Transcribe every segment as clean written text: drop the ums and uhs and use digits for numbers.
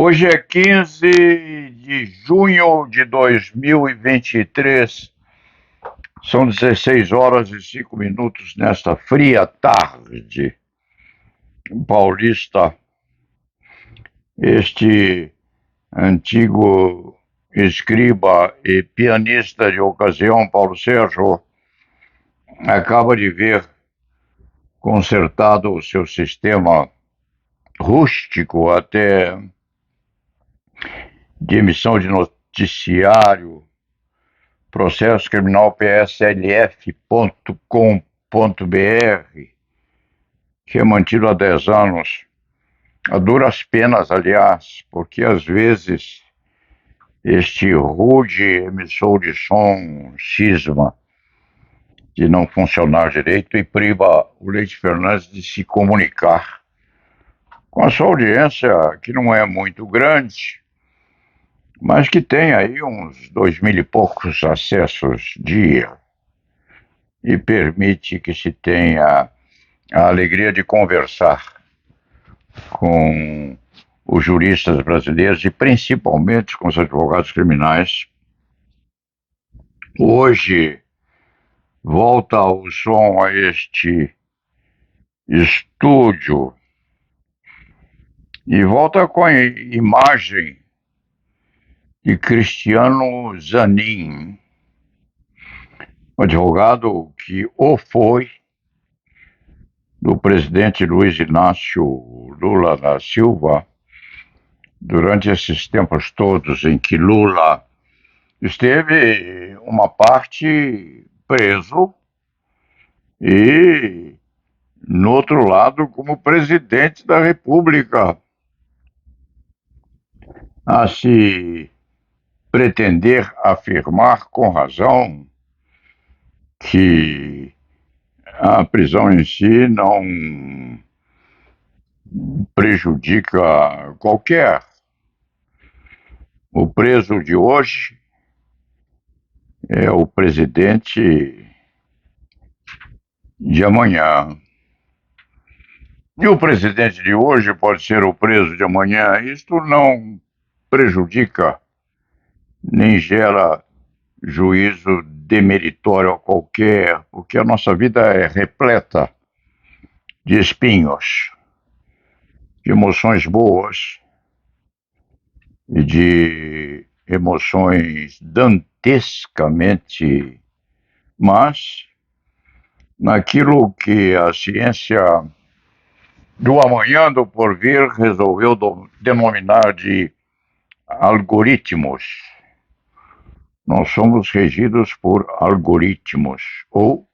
Hoje é 15 de junho de 2023, são 16 horas e 5 minutos nesta fria tarde paulista. Este antigo escriba e pianista de ocasião, Paulo Sérgio, acaba de ver consertado o seu sistema rústico até de emissão de noticiário, processo criminal pslf.com.br, que é mantido há 10 anos, a duras penas, aliás, porque às vezes este rude emissor de som cisma de não funcionar direito e priva o Leite Fernandes de se comunicar com a sua audiência, que não é muito grande, mas que tem aí uns 2.000 e poucos acessos dia e permite que se tenha a alegria de conversar com os juristas brasileiros e principalmente com os advogados criminais. Hoje volta o som a este estúdio e volta com a imagem de Cristiano Zanin, um advogado que foi do presidente Luiz Inácio Lula da Silva durante esses tempos todos em que Lula esteve uma parte preso e, no outro lado, como presidente da República, a se pretender afirmar com razão que a prisão em si não prejudica qualquer. O preso de hoje é o presidente de amanhã. E o presidente de hoje pode ser o preso de amanhã. Isto não prejudica nem gera juízo demeritório a qualquer, porque a nossa vida é repleta de espinhos, de emoções boas e de emoções dantescamente más, naquilo que a ciência do amanhã, do porvir, resolveu denominar de algoritmos. Nós somos regidos por algoritmos, ou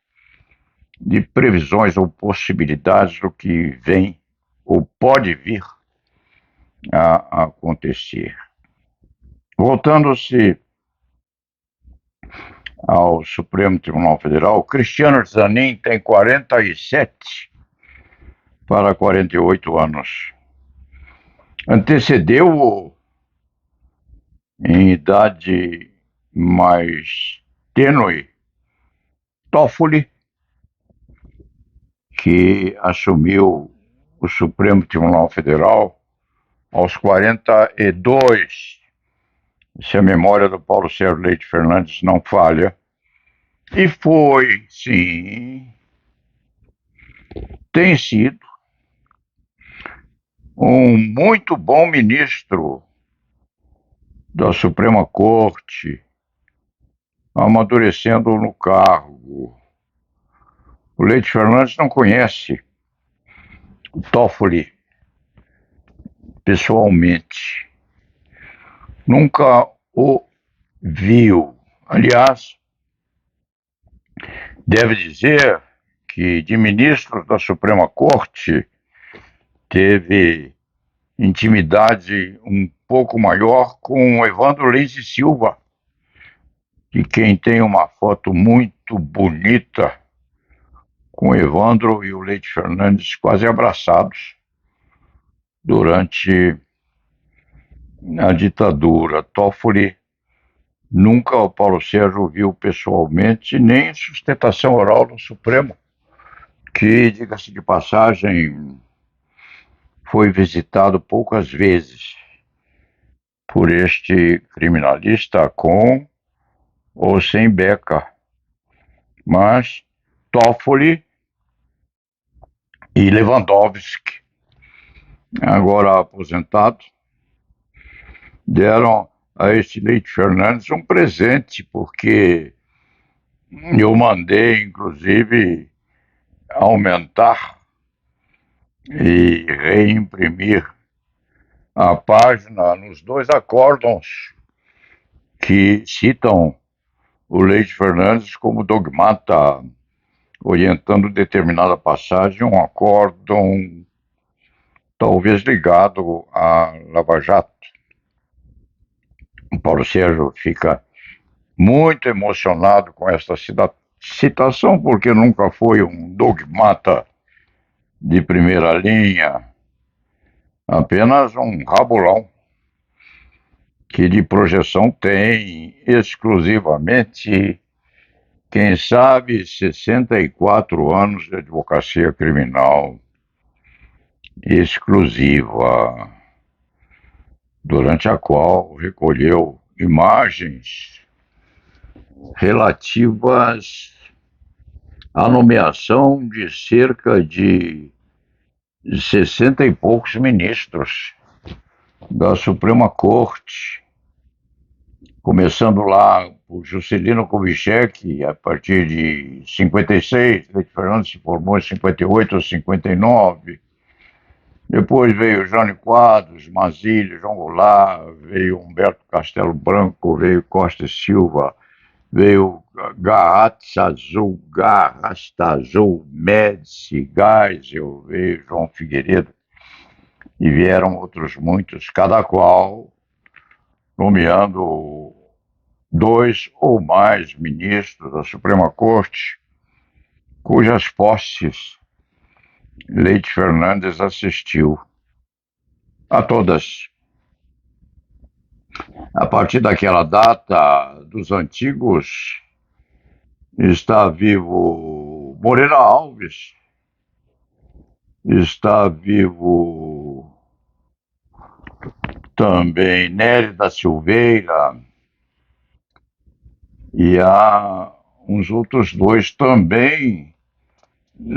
de previsões ou possibilidades do que vem ou pode vir a acontecer. Voltando-se ao Supremo Tribunal Federal, Cristiano Zanin tem 47 para 48 anos. Antecedeu-o em idade mais tênue Toffoli, que assumiu o Supremo Tribunal Federal aos 42, se a memória do Paulo Sérgio Leite Fernandes não falha. E foi, sim, tem sido um muito bom ministro da Suprema Corte, amadurecendo no cargo. O Leite Fernandes não conhece o Toffoli pessoalmente, nunca o viu. Aliás, deve dizer que de ministro da Suprema Corte teve intimidade um pouco maior com o Evandro Leite Silva, de quem tem uma foto muito bonita com o Evandro e o Leite Fernandes quase abraçados durante a ditadura. Toffoli nunca o Paulo Sérgio viu pessoalmente, nem sustentação oral no Supremo, que, diga-se de passagem, foi visitado poucas vezes por este criminalista com ou sem beca. Mas Toffoli e Lewandowski, agora aposentado, deram a este Leite Fernandes um presente, porque eu mandei, inclusive, aumentar e reimprimir a página nos dois acórdãos que citam o Leite Fernandes como dogmata, orientando determinada passagem, um acórdão talvez ligado a Lava Jato. O Paulo Sérgio fica muito emocionado com esta citação, porque nunca foi um dogmata de primeira linha, apenas um rabulão que de projeção tem exclusivamente, quem sabe, 64 anos de advocacia criminal exclusiva, durante a qual recolheu imagens relativas à nomeação de cerca de 60 e poucos ministros da Suprema Corte, começando lá por Juscelino Kubitschek, a partir de 56, Leite Fernandes se formou em 58 ou 59, depois veio Jânio Quadros, Mazílio, João Goulart, veio Humberto Castelo Branco, veio Costa e Silva, veio Garrastazu, Médici, Geisel, veio João Figueiredo, e vieram outros muitos, cada qual nomeando dois ou mais ministros da Suprema Corte, cujas posses Leite Fernandes assistiu a todas. A partir daquela data, dos antigos, está vivo Moreira Alves, está vivo também Nery da Silveira, e há uns outros dois também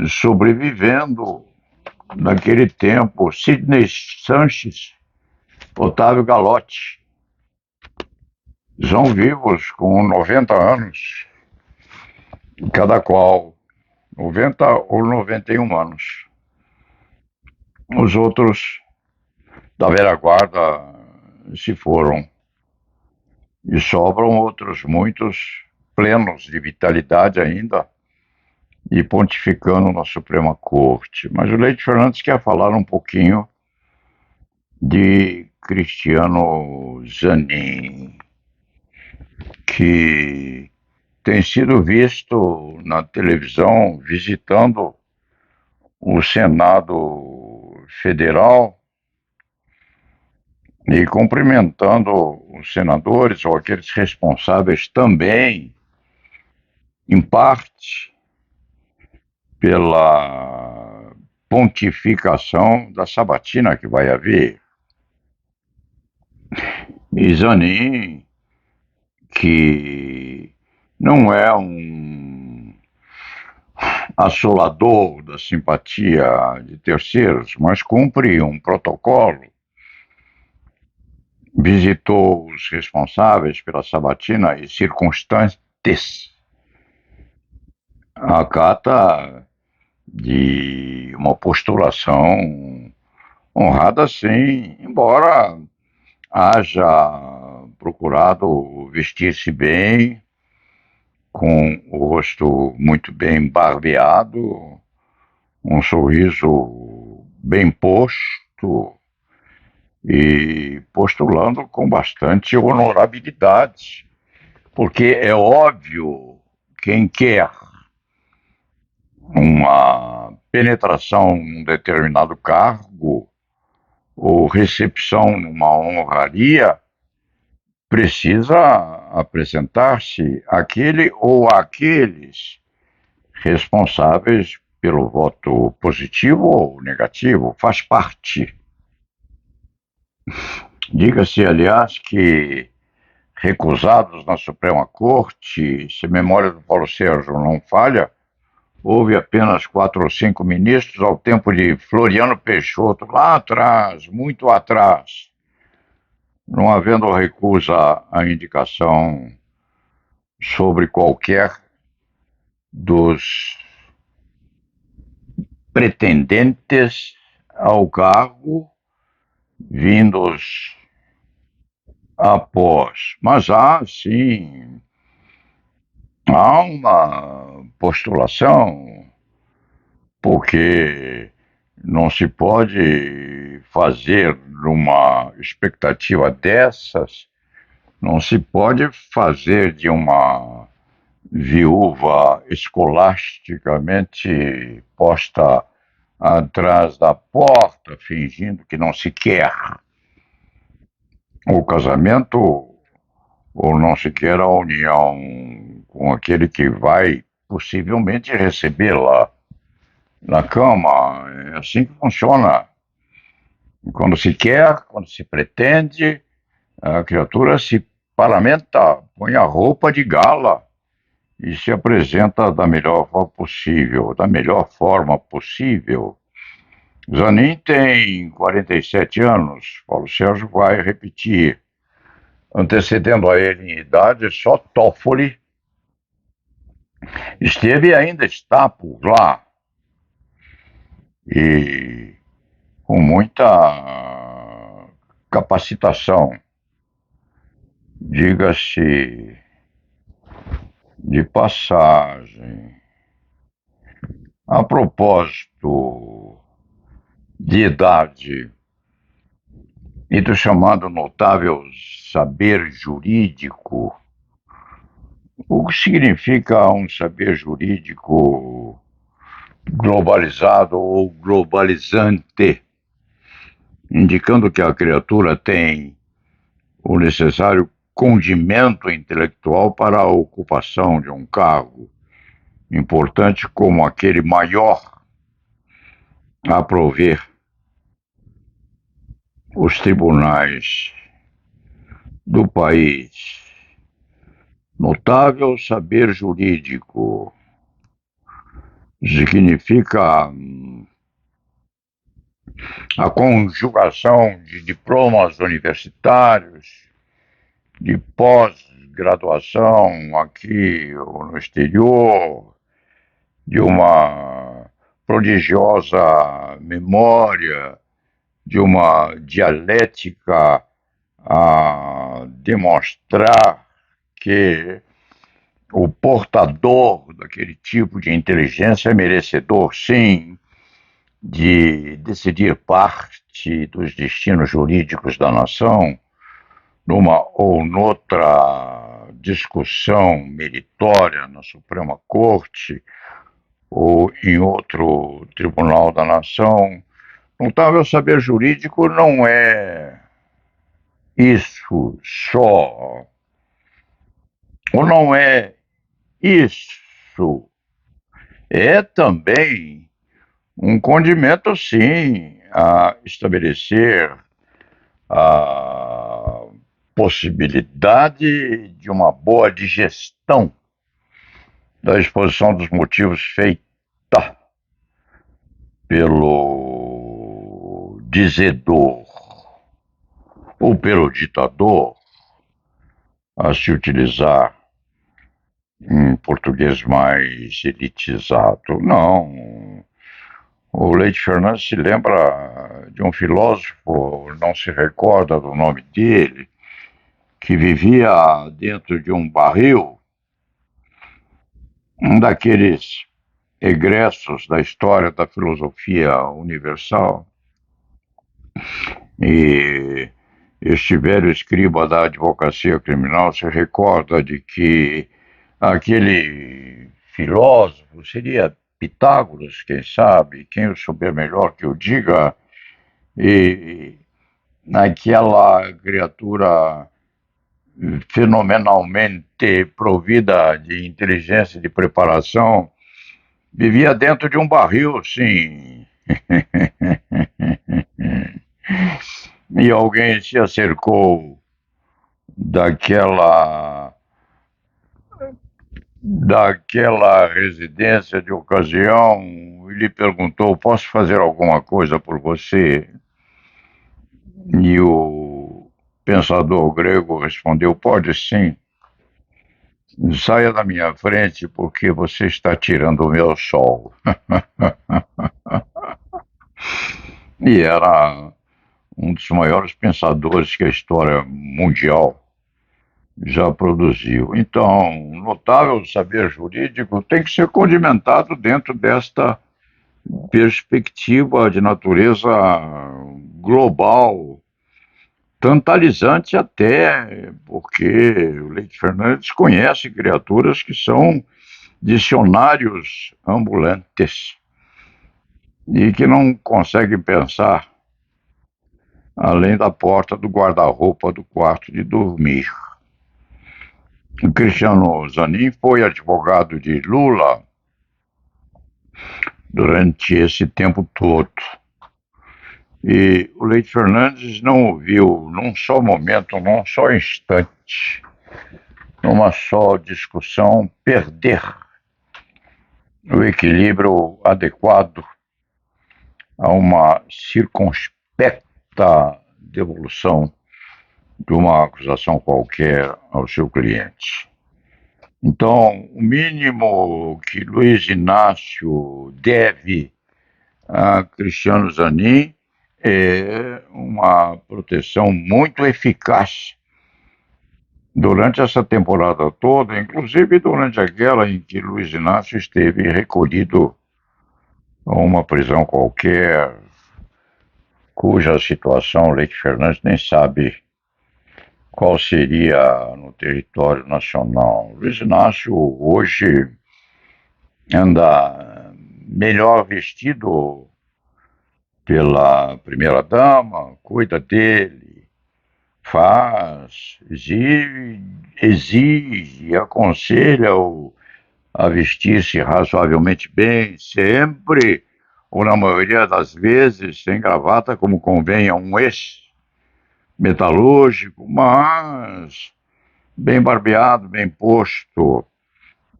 sobrevivendo naquele tempo: Sidney Sanches, Otávio Galotti, são vivos com 90 anos, cada qual, 90 ou 91 anos. Os outros da velha guarda se foram, e sobram outros muitos plenos de vitalidade ainda e pontificando na Suprema Corte. Mas o Leite Fernandes quer falar um pouquinho de Cristiano Zanin, que tem sido visto na televisão visitando o Senado Federal e cumprimentando os senadores ou aqueles responsáveis também, em parte, pela pontificação da sabatina que vai haver. E Zanin, que não é um assolador da simpatia de terceiros, mas cumpre um protocolo, visitou os responsáveis pela sabatina e circunstantes acata de uma postulação honrada, sim, embora haja procurado vestir-se bem, com o rosto muito bem barbeado, um sorriso bem posto e postulando com bastante honorabilidade, porque é óbvio, quem quer uma penetração num determinado cargo ou recepção numa honraria, precisa apresentar-se aquele ou aqueles responsáveis pelo voto positivo ou negativo, faz parte. Diga-se, aliás, que recusados na Suprema Corte, se a memória do Paulo Sérgio não falha, houve apenas 4 ou 5 ministros ao tempo de Floriano Peixoto, lá atrás, muito atrás, não havendo recusa à indicação sobre qualquer dos pretendentes ao cargo vindos após. Mas há, sim, há uma postulação, porque não se pode fazer numa expectativa dessas, não se pode fazer de uma viúva escolasticamente posta atrás da porta, fingindo que não se quer o casamento ou não se quer a união com aquele que vai possivelmente recebê-la na cama. É assim que funciona. Quando se quer, quando se pretende, a criatura se paramenta, põe a roupa de gala e se apresenta da melhor forma possível, da melhor forma possível. Zanin tem 47 anos, Paulo Sérgio vai repetir. Antecedendo a ele em idade, só Toffoli esteve e ainda está por lá. E com muita capacitação, diga-se de passagem. A propósito de idade e do chamado notável saber jurídico, o que significa um saber jurídico globalizado ou globalizante, indicando que a criatura tem o necessário condimento intelectual para a ocupação de um cargo importante como aquele maior a prover os tribunais do país. Notável saber jurídico significa a conjugação de diplomas universitários, de pós-graduação aqui ou no exterior, de uma prodigiosa memória, de uma dialética a demonstrar que o portador daquele tipo de inteligência é merecedor, sim, de decidir parte dos destinos jurídicos da nação numa ou noutra discussão meritória na Suprema Corte ou em outro tribunal da nação. Notável saber jurídico não é isso só, ou não é isso, é também um condimento, sim, a estabelecer a possibilidade de uma boa digestão da exposição dos motivos feita pelo dizedor ou pelo ditador, a se utilizar em português mais elitizado. Não. O Leite Fernandes se lembra de um filósofo, não se recorda do nome dele, que vivia dentro de um barril, um daqueles egressos da história da filosofia universal. E este velho escriba da advocacia criminal se recorda de que aquele filósofo seria Pitágoras, quem sabe, quem o souber melhor que o diga, e naquela criatura fenomenalmente provida de inteligência e de preparação, vivia dentro de um barril, sim. e alguém se acercou daquela daquela residência de ocasião e lhe perguntou: posso fazer alguma coisa por você? E o pensador grego respondeu: pode sim, saia da minha frente porque você está tirando o meu sol. E era um dos maiores pensadores que a história mundial já produziu. Então, notável saber jurídico tem que ser condimentado dentro desta perspectiva de natureza global, tantalizante até, porque o Leite Fernandes conhece criaturas que são dicionários ambulantes e que não conseguem pensar além da porta do guarda-roupa do quarto de dormir. O Cristiano Zanin foi advogado de Lula durante esse tempo todo. E o Leite Fernandes não ouviu num só momento, num só instante, numa só discussão, perder o equilíbrio adequado a uma circunspecta devolução de uma acusação qualquer ao seu cliente. Então, o mínimo que Luiz Inácio deve a Cristiano Zanin é uma proteção muito eficaz durante essa temporada toda, inclusive durante aquela em que Luiz Inácio esteve recolhido a uma prisão qualquer, cuja situação Leite Fernandes nem sabe qual seria no território nacional. Luiz Inácio hoje anda melhor vestido pela primeira-dama, cuida dele, faz, exige, aconselha-o a vestir-se razoavelmente bem, sempre, ou na maioria das vezes, sem gravata, como convém a um ex-metalúrgico, mas bem barbeado, bem posto,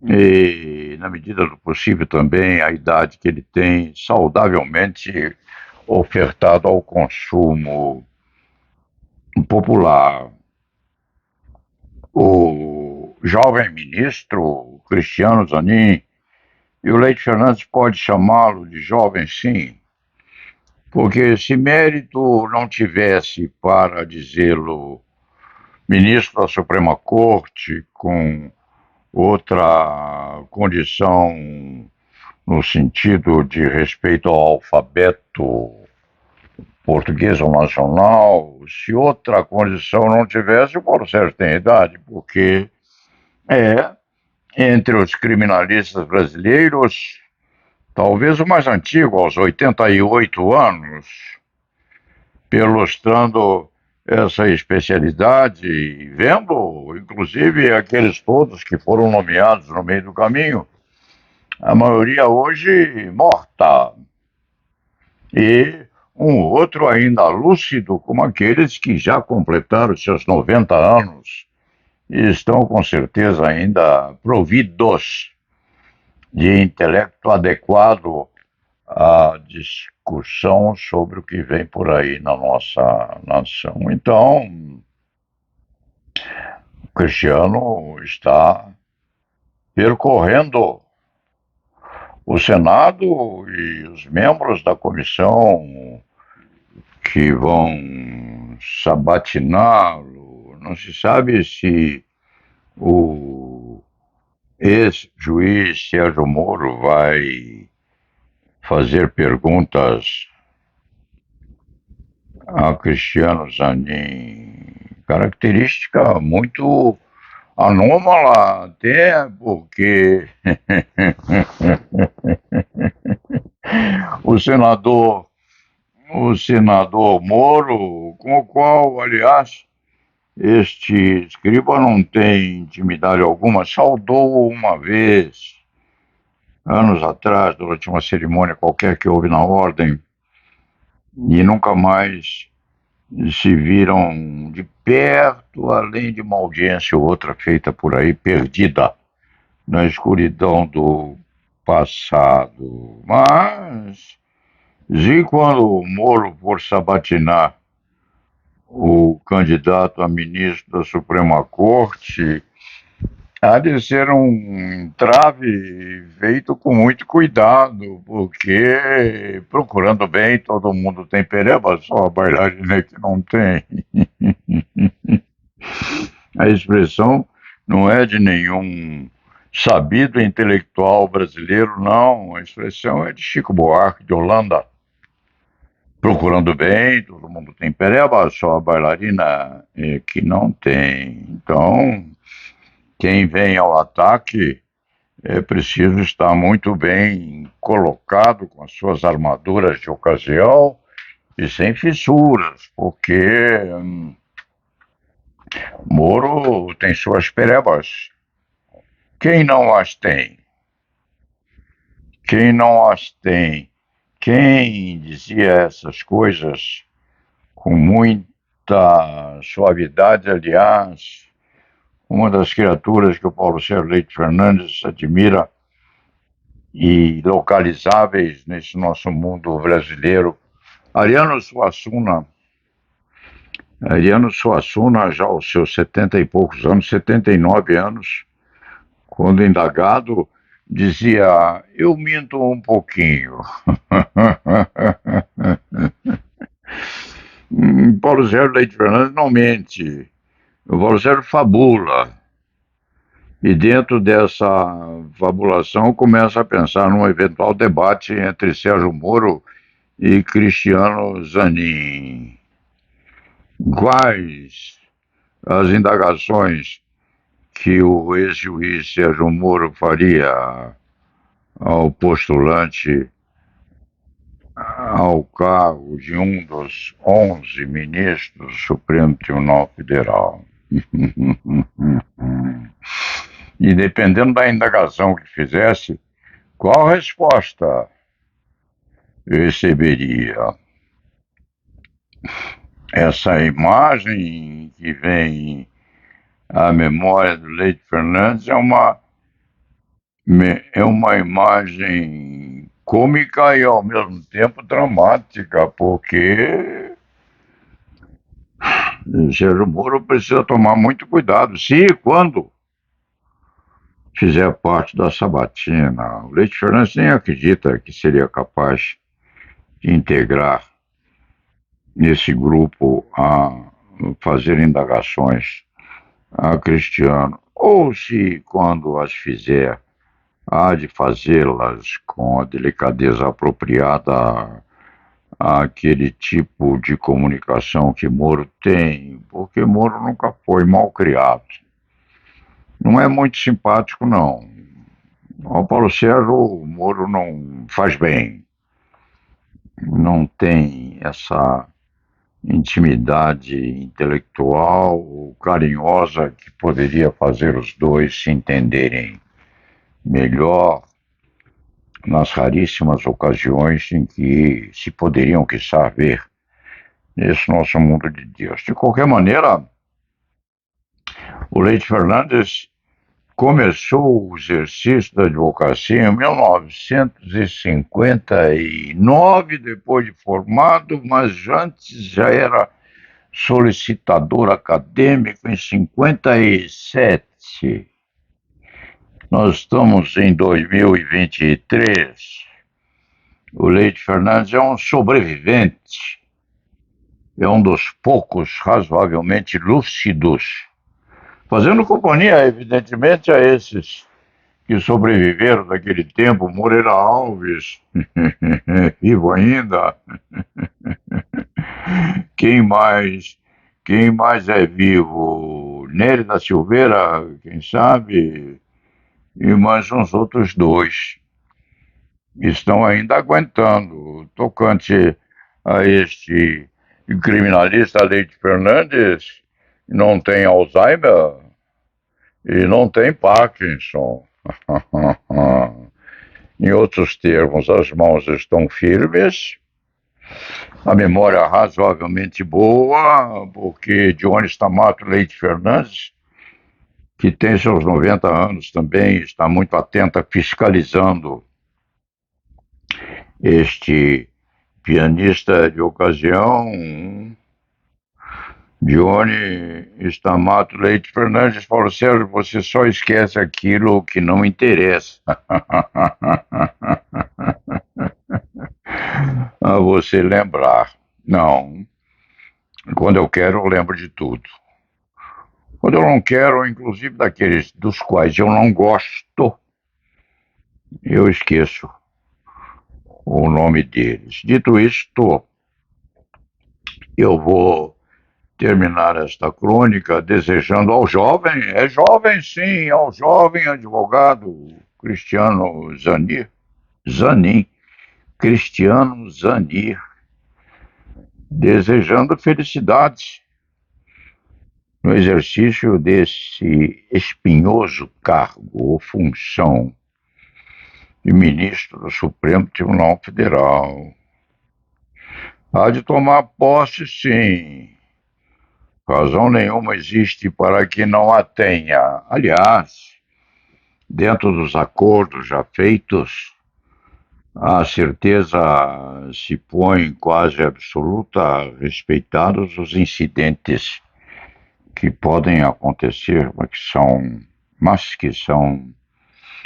e, na medida do possível, também a idade que ele tem, saudavelmente ofertado ao consumo popular. O jovem ministro Cristiano Zanin, e o Leite Fernandes pode chamá-lo de jovem, sim, porque se mérito não tivesse para dizê-lo ministro da Suprema Corte, com outra condição no sentido de respeito ao alfabeto português ou nacional, se outra condição não tivesse, o Paulo Sérgio tem idade, porque é, entre os criminalistas brasileiros, talvez o mais antigo, aos 88 anos, ilustrando essa especialidade e vendo, inclusive, aqueles todos que foram nomeados no meio do caminho, a maioria hoje morta, e um outro ainda lúcido, como aqueles que já completaram seus 90 anos e estão com certeza ainda providos de intelecto adequado à discussão sobre o que vem por aí na nossa nação. Então, o Cristiano está percorrendo o Senado e os membros da comissão que vão sabatiná-lo. Não se sabe se o ex-juiz Sérgio Moro vai fazer perguntas a Cristiano Zanin. Característica muito anômala, até porque o senador, o senador Moro, com o qual, aliás, este escriba não tem intimidade alguma, saudou uma vez, anos atrás, durante uma cerimônia qualquer que houve na ordem, e nunca mais se viram de perto, além de uma audiência ou outra feita por aí, perdida na escuridão do passado. Mas, e quando o Moro for sabatinar o candidato a ministro da Suprema Corte, há de ser um entrave feito com muito cuidado, porque procurando bem, todo mundo tem pereba, só a bailarina que não tem. A expressão não é de nenhum sabido intelectual brasileiro, não. A expressão é de Chico Buarque, de Holanda. Procurando bem, todo mundo tem pereba, só a bailarina é que não tem. Então, quem vem ao ataque é preciso estar muito bem colocado com as suas armaduras de ocasião e sem fissuras, porque Moro tem suas perebas. Quem não as tem? Quem não as tem? Quem dizia essas coisas com muita suavidade, aliás, uma das criaturas que o Paulo Sérgio Leite Fernandes admira e localizáveis nesse nosso mundo brasileiro. Ariano Suassuna, Ariano Suassuna, já aos seus 70 e poucos anos, 79 anos, quando indagado, dizia: eu minto um pouquinho. Paulo Sérgio Leite Fernandes não mente. O Paulo Sérgio fabula. E dentro dessa fabulação começa a pensar num eventual debate entre Sérgio Moro e Cristiano Zanin. Quais as indagações que o ex-juiz Sérgio Moro faria ao postulante ao cargo de um dos 11 ministros do Supremo Tribunal Federal? E dependendo da indagação que fizesse, qual resposta receberia? Essa imagem que vem à memória do Leite Fernandes é uma imagem cômica e ao mesmo tempo dramática, porque o Sérgio Moro precisa tomar muito cuidado. Se e quando fizer parte da sabatina, o Leite Fernandes nem acredita que seria capaz de integrar esse grupo a fazer indagações a Cristiano, ou se quando as fizer, há de fazê-las com a delicadeza apropriada àquele tipo de comunicação que Moro tem, porque Moro nunca foi mal criado. Não é muito simpático, não. Ao Paulo Sérgio, o Moro não faz bem, não tem essa intimidade intelectual carinhosa que poderia fazer os dois se entenderem melhor nas raríssimas ocasiões em que se poderiam, quiçá, ver nesse nosso mundo de Deus. De qualquer maneira, o Leite Fernandes começou o exercício da advocacia em 1959, depois de formado, mas antes já era solicitador acadêmico em 57. Nós estamos em 2023. O Leite Fernandes é um sobrevivente, é um dos poucos razoavelmente lúcidos, fazendo companhia, evidentemente, a esses que sobreviveram daquele tempo, Moreira Alves, vivo ainda. Quem mais? Quem mais é vivo? Nery da Silveira, quem sabe? E mais uns outros dois estão ainda aguentando. Tocante a este criminalista Leite Fernandes, não tem Alzheimer e não tem Parkinson. Em outros termos, as mãos estão firmes a memória razoavelmente boa, porque Jones Tamato Leite Fernandes, que tem seus 90 anos também, está muito atenta, fiscalizando este pianista de ocasião, Johnny Stamato Leite Fernandes, falou: Sérgio, você só esquece aquilo que não interessa a você lembrar. Não, quando eu quero, eu lembro de tudo. Quando eu não quero, inclusive daqueles dos quais eu não gosto, eu esqueço o nome deles. Dito isto, eu vou terminar esta crônica desejando ao jovem, é jovem sim, ao jovem advogado Cristiano Zanin, Cristiano Zanir, desejando felicidades no exercício desse espinhoso cargo ou função de ministro do Supremo Tribunal Federal. Há de tomar posse, sim. Razão nenhuma existe para que não a tenha. Aliás, dentro dos acordos já feitos, a certeza se põe quase absoluta, respeitados os incidentes que podem acontecer, mas que são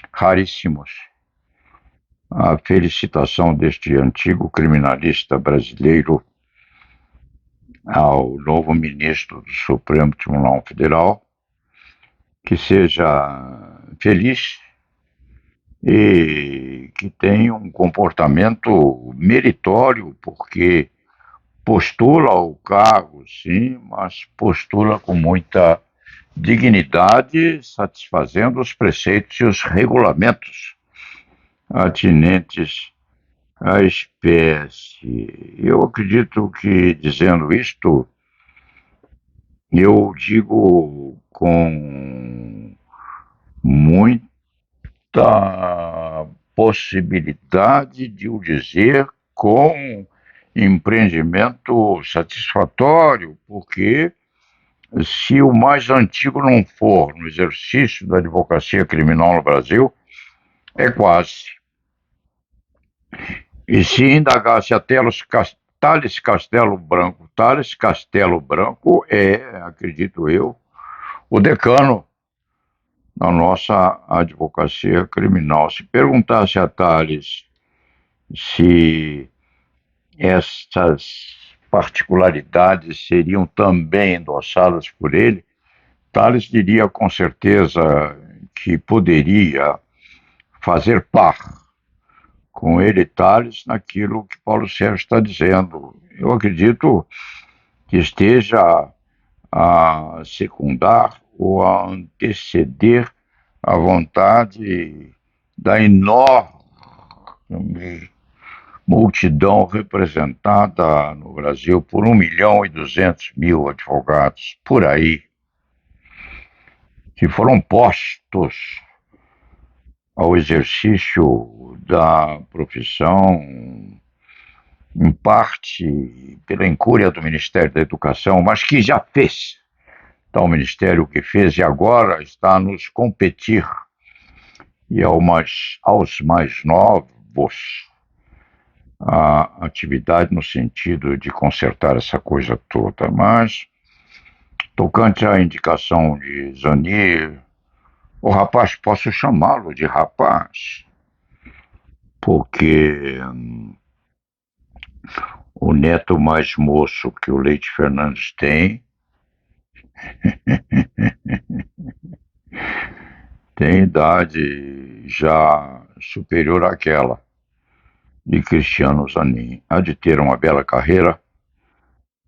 raríssimos. A felicitação deste antigo criminalista brasileiro ao novo ministro do Supremo Tribunal Federal, que seja feliz e que tenha um comportamento meritório, porque postula o cargo, sim, mas postula com muita dignidade, satisfazendo os preceitos e os regulamentos atinentes à espécie. Eu acredito que, dizendo isto, eu digo com muita possibilidade de o dizer com empreendimento satisfatório, porque se o mais antigo não for no exercício da advocacia criminal no Brasil, é quase. E se indagasse a Tales Castelo Branco é, acredito eu, o decano da nossa advocacia criminal. Se perguntasse a Tales se essas particularidades seriam também endossadas por ele, Tales diria com certeza que poderia fazer par com ele, Tales, naquilo que Paulo Sérgio está dizendo. Eu acredito que esteja a secundar ou a anteceder a vontade da enorme multidão representada no Brasil por 1.200.000 advogados, por aí, que foram postos ao exercício da profissão, em parte pela incúria do Ministério da Educação, mas que já fez tal ministério que fez e agora está a nos competir, e aos mais novos, a atividade no sentido de consertar essa coisa toda. Mas, tocante à indicação de Zanir, o rapaz, posso chamá-lo de rapaz, porque o neto mais moço que o Leite Fernandes tem idade já superior àquela de Cristiano Zanin. Há de ter uma bela carreira,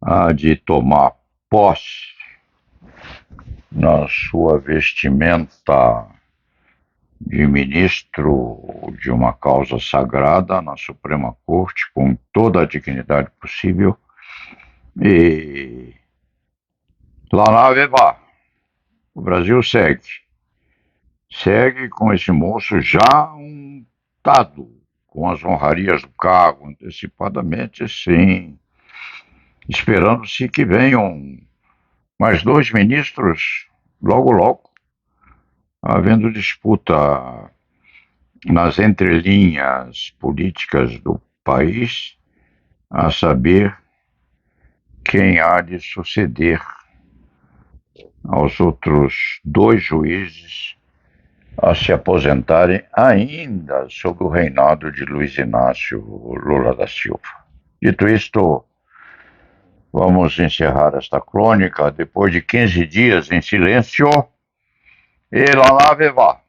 há de tomar posse na sua vestimenta de ministro de uma causa sagrada na Suprema Corte, com toda a dignidade possível, e lá na Aveva, o Brasil segue com esse moço já untado com as honrarias do cargo, antecipadamente, sim. esperando-se que venham mais dois ministros logo logo, havendo disputa nas entrelinhas políticas do país, a saber quem há de suceder aos outros dois juízes a se aposentarem ainda sob o reinado de Luiz Inácio Lula da Silva. Dito isto, vamos encerrar esta crônica depois de 15 dias em silêncio. E lá va.